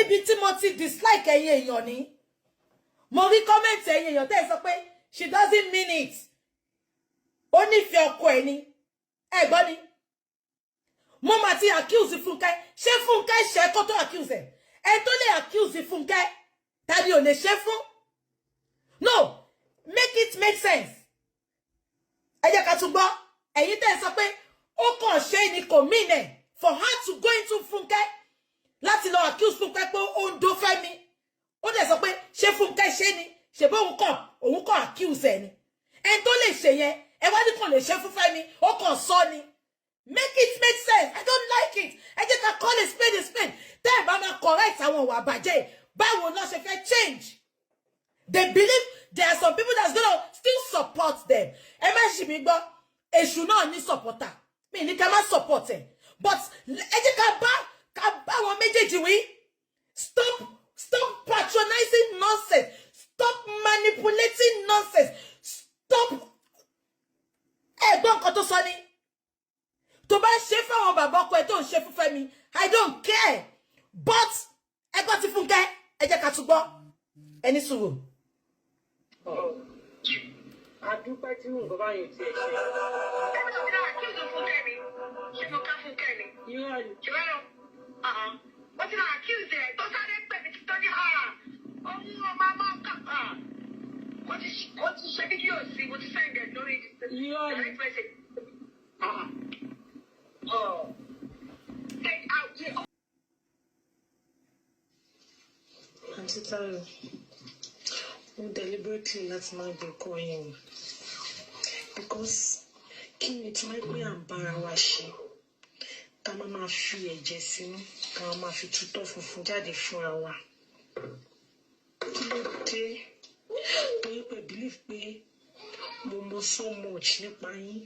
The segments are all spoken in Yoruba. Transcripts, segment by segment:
ibi tí mo ti dislike ẹ̀yin èèyàn ni mo rí comment ẹ̀yin èèyàn tẹ́ sọ pé she doesn't mean it ó nífẹ̀ẹ́ ọkọ ẹ̀ ni ẹ gbọ́ ni mo ma ti accuse Fúnkẹ́ ṣé Fúnkẹ́ ṣe kó tó accuse ẹ tó lè accuse Fúnkẹ́ tàbí ò lè ṣe fún no make it make sense ẹ jẹ́ ká tún gbọ́ ẹ̀yin tẹ́ sọ pé ó kàn ṣe ni kò mean ẹ̀ for her to go into Fúnkẹ́ láti lọ accuse Fúnkẹ́ pé ó ń do Fẹ́mi ó dẹ̀ sọ pé ṣé Fúnkẹ́ ṣe ni ṣe bó òun kàn accuse ẹ̀ ni ẹni tó lè ṣe yẹn ẹ wá ní kàn lè ṣe fún Fẹ́mi ó kàn sọ ni make it make sense I don't like it ẹ jẹ́ ká call a spade tẹ́ ẹ bá máa correct àwọn ìwà àbàjẹ́ báwo náà ṣe fẹ́ change they believe there are some people that's gonna still support them ẹ má ṣì mí gbọ́ èṣù náà ní supporter mi ní ká má support ẹ but ẹ jẹ́ ká bá àwọn méjèèjì wí stop patronizing nonsense stop manipulating nonsense stop ẹ gbọ́ nǹkan tó sọ ni tó bá ṣe fáwọn bàbá ọkọ ẹ tó ń ṣe fún Fẹ́mi I don't care but ẹ gbọ́ ti Fúnkẹ́ ẹ jẹ́ ká tún gbọ́ ẹni sùúrù. Adúpẹ́ tí nǹkan bá yẹn tiẹ̀ ṣe. Ẹni tó ti náà kí ló Fúnkẹ́ ni? Ṣé mo ká Fúnkẹ́ ni? Irọ́ ni. Ṣé wẹ́n lọ? Ó ti náà kí ẹ̀ tó sáré pè mí tó ní ohun ọmọ máa ń kà. Mo ti ṣe fídíò sí mo ti sẹ́ǹdẹ̀ lórí direct message. Àǹtí Táyọ̀, mo deliberately láti máa gbé kọ́ yẹn o because kí ni tí wọ́n pé à ń bára wa ṣe ká máa fi ẹ̀jẹ̀ sínú ká máa fi tutọ́ funfun jáde fúnra wa kí ló dé torí pé believe pé mo mọ so much nípa yín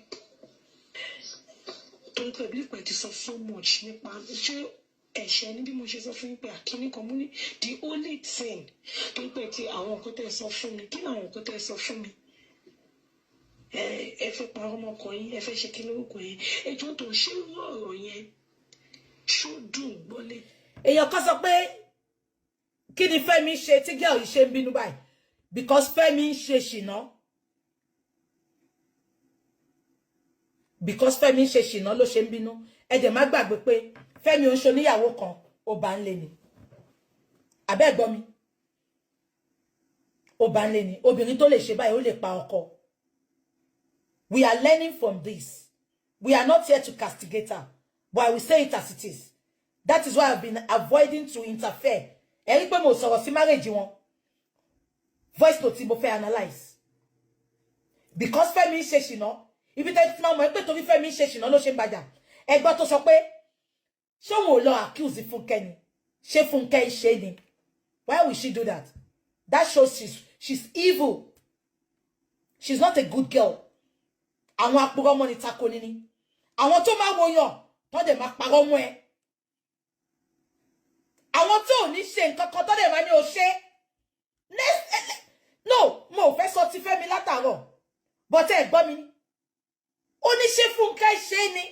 torí pé believe pé ti sọ so much nípa ṣé ẹ̀ṣẹ̀ ní bí mo ṣe sọ fún yín pé àkíní kan mú ní the only thing torí pé ti àwọn nǹkan tẹ́ ẹ sọ fún mi kí ni àwọn nǹkan tẹ́ ẹ sọ fún mi ẹ fẹ́ pa ọmọkọ yín ẹ fẹ́ ṣe kí lórúkọ yẹn ẹjọ́ tó ṣe ọ̀rọ̀ yẹn ṣó dùn gbọ́lé. èèyàn kan sọ pé kí ni Fẹ́mi ṣe tí girl yìí ṣe ń bínú báyìí because Fẹ́mi ń ṣe ṣìnà because Fẹ́mi ń ṣe ṣìnà ló ṣe ń bínú ẹ dẹ̀ má gbàgbé pé Fẹ́mi ò ń ṣe oníyàwó kan ó bá ń lé ni àbẹ́ gbọ́ mi ó bá ń lé ni obìnrin tó lè ṣe báyìí ó lè pa ọkọ. We are learning from this. We are not here to castigate her, but I will say it as it is. That is why I've been avoiding to interfere. Eri pé mo sọ̀rọ̀ sí marriage wọn. Voice note mo fẹ́ analyze. Because Fẹ́mi ṣe ṣìnà, ibi tẹ́ ti máa mọ̀ pé torí Fẹ́mi ṣe ṣìnà ló ṣe ń bàjà. Ẹ gbọ́ tó sọ pé ṣé òun ò lọ accuse Fúnkẹ́ ni? Ṣé Fúnkẹ́ ṣe ni? Why would she do that? That shows she's evil. She's not a good girl. Àwọn àpòrọ̀ ọmọ ni tako níní. Àwọn tó máa wòyàn tó dẹ̀ máa parọ́ mọ́ ẹ. Àwọn tó ní ṣe nǹkan kan tó dẹ̀ máa ní o ṣe. No, mo fẹ́ sọ ti Fẹ́mi látàárọ̀. But ẹ gbọ́ mi. Ó ní ṣe Fúnkẹ́ ṣe ni.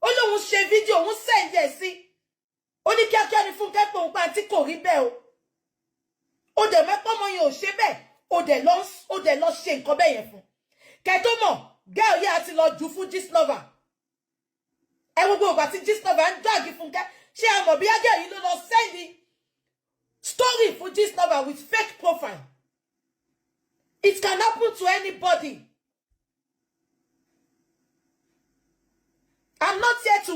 Ó lóun ṣe fídíò òun send ẹ̀ sí. Ó ní kíákíá ni Fúnkẹ́ pé òun pa àǹtí kò rí bẹ́ẹ̀ o. Ó dẹ̀ mẹ́pọ̀ mọ́ yẹn ò ṣe bẹ́ẹ̀. Ó dẹ̀ lọ ṣe nǹkan bẹ́ẹ̀ yẹn fún. Kẹ́ tó mọ̀. Girl yìí àti lọ jù fún Gistlover. Ẹ gbogbo ìgbà tí Gistlover ń drag Fúnkẹ́. Ṣé ẹ mọ̀ bí girl yìí ló lọ send story fún Gistlover with fake profile. It can happen to anybody. I'm not here to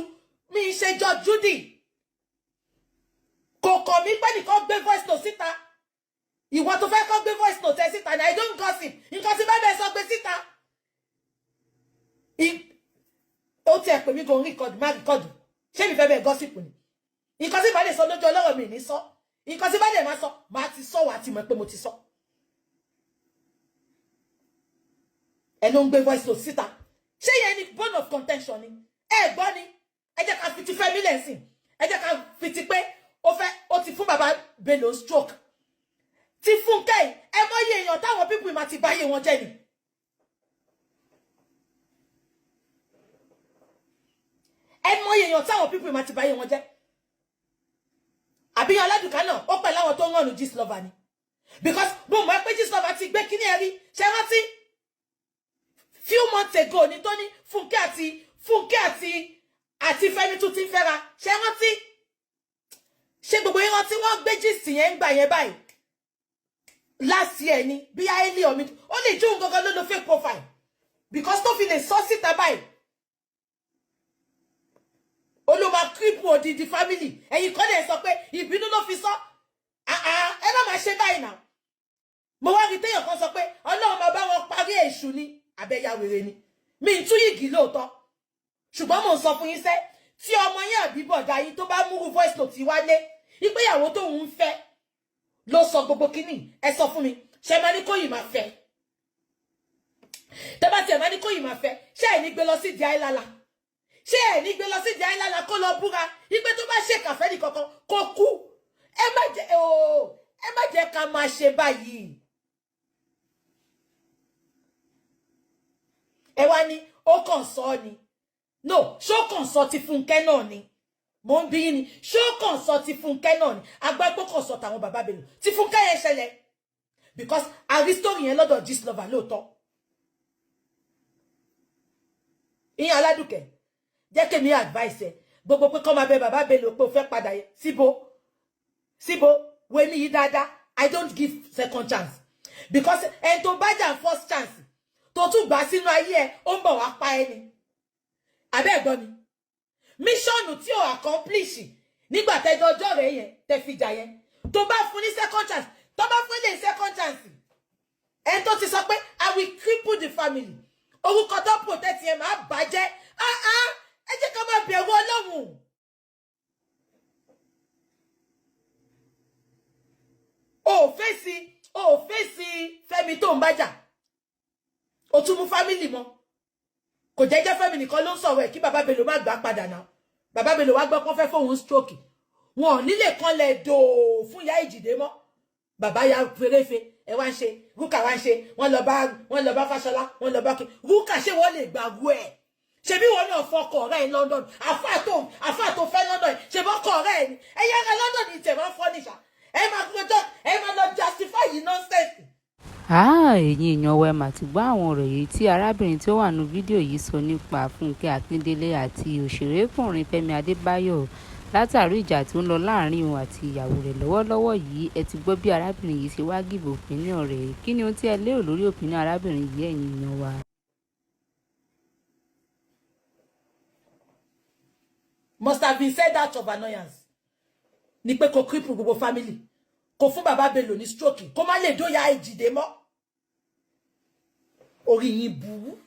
mi ṣe Judge Judy. Kò kàn mí pé nìkan gbé voice note síta. Ìwọ tó fẹ́ kó gbé voice note ẹ síta ni I don't gossip. Nǹkan tí bá bẹ́ẹ̀ sọ gbé síta. Ó ti ẹ̀ pè mí go record má record ṣé mi fẹ́ bẹ́ẹ̀ gossip ni nǹkan tí bá lè sọ lójú ọlọ́rọ̀ mi ní sọ nǹkan tí bá lè má sọ má ti sọ wá ti mọ̀ pé mo ti sọ ẹ ló ń gbé voice note síta ṣé yẹn ni bone of contention ni ẹ gbọ́ ni ẹ jẹ́ ká fi ti Fẹ́mi lẹ́sìn ẹ jẹ́ ká fi ti pé ó ti fún bàbá Bello stroke ti Fúnkẹ́ ẹ mọ̀ iye èèyàn táwọn people má ti báyé wọn jẹ́ ni. Ẹ mọ̀ èèyàn táwọn people ma ti báyé wọn jẹ́ àbí Ọládùkà náà ó pẹ̀lú àwọn tó ń rànù Gistlover ni because mo mọ̀ pé Gistlover ti gbé kíní ẹ̀rí ṣe rántí few months ago ni tó ní Fúnkẹ́ àti Fẹ́mi tún ti fẹ́ra ṣe rántí ṣe gbogbo yẹn rántí wọ́n gbé gist yẹn ń gbà yẹn báyìí last year ni bí ayéli omi ó lè jó nǹkan ló lo fake profile because tó fi lè sọ síta báyìí olóma creep odidi family ẹ̀yin kan lè sọ pé ìbínú ló fi sọ ẹ má máa ṣe báyìí náà mo wá rí téèyàn kan sọ pé Ọlọ́run máa bá wọn parí èṣù ni abẹ́yà wèrè ni mi ń tú yìgì lóòótọ́ ṣùgbọ́n mo ń sọ fún yín sẹ́ tí ọmọ yẹn àbí bọ̀dá yín tó bá múrú voice note wálé ìgbéyàwó tó ń fẹ́ ló sọ gbogbo kíní ẹ sọ fún mi ṣe máa ní kóyì máa fẹ́ tẹ́ bá tiẹ̀ máa ní kóyì máa fẹ́ ṣé ẹ̀ ní gbé lọ sí di àìlàlà ṣé ẹ̀ ní gbé lọ sí di àìlàlà kó lọ búra ìgbé tó bá ṣe kàfẹ́ nìkankan kó kú ẹ má jẹ́ ká máa ṣe báyìí ẹ wá ní ó kàn sọ ni no ṣó kàn sọ ti Fúnkẹ́ náà ni mo ń bí yín ni ṣó kàn sọ ti Fúnkẹ́ náà ni agbágbó kàn sọ tàwọn bàbá Bello ti Fúnkẹ́ yẹn ṣẹlẹ̀ because àrísítórì yẹn lọ́dọ̀ Gistlover lóòótọ́ ìyẹn Aládùkẹ́ jẹ́ kí mi advice ẹ gbogbo pé kọ́ máa bẹ bàbá Bello pé o fẹ́ padà yẹn síbo wẹ́mi yìí dáadáa I don't give second chance because ẹni tó bá jà first chance tó tún gbà sínú ayé ẹ ó ń bọ̀ wá pa ẹni abẹ́ ẹ̀gbọ́n mi míṣọ́nù tí ò accomplish nígbà tẹ́jọ́ ọjọ́ rẹ̀ yẹn tẹ́ fi jà yẹn tó bá fún ní second chance tó bá fún ní second chance ẹni tó ti sọ pé I will cripple the family orúkọ tó protect yẹn máa bàjẹ́ ẹ jẹ́ ká máa bẹ̀rù Ọlọ́run o fèsì Fẹ́mi tó ń bájà o tún mú family mọ́ kò jẹ́jẹ́ Fẹ́mi nìkan ló ń sọ̀rọ̀ ẹ̀ kí bàbá Bello má gbà padà náà bàbá Bello wá gbọ́ kán fẹ́ fóun stroke wọn ò nílé kan lẹ̀ dò fún ìyá Èjìdé mọ́ bàbá ya fèrèfé ẹ wá ń ṣe Rúkà wá ń ṣe wọ́n lọ bá Fáṣọlá wọ́n lọ bá kí Rúkà ṣé wọ́n lè gbàgbó ẹ̀ ṣebí wọn náà fọkọ ọ̀rẹ́ ẹ̀ London àfáà tó fẹ́ London ṣe bọ́kọ ọ̀rẹ́ ẹ̀ ni ẹ̀yà ara London ní tẹ̀ máa fọ́ níṣà ẹ máa lọ justify yìí nonsense. ẹ̀yin èèyàn wa ẹ mà ti gbọ́ àwọn ọ̀rọ̀ yìí tí arábìnrin tí ó wà nínú fídíò yìí sọ nípa Fúnkẹ́ Akíndélé àti òṣèrékùnrin Fẹ́mi Adébáyọ̀ látàrí ìjà tí ó ń lọ láàrin òun àti ìyàwó rẹ̀ lọ́wọ́lọ́wọ́ yìí ẹ ti gbọ́ bí arábìnrin yìí ṣe wá give opinion rẹ̀ kí ni ohun tí ẹ lérò lórí opinion arábìnrin yìí ẹ̀yin èèyàn wa. Must have been said out of annoyance ni pé kò cripple gbogbo family kò fún bàbá Bello ní stroke kó má lè dóyà Èjìdé mọ́ orí yín burú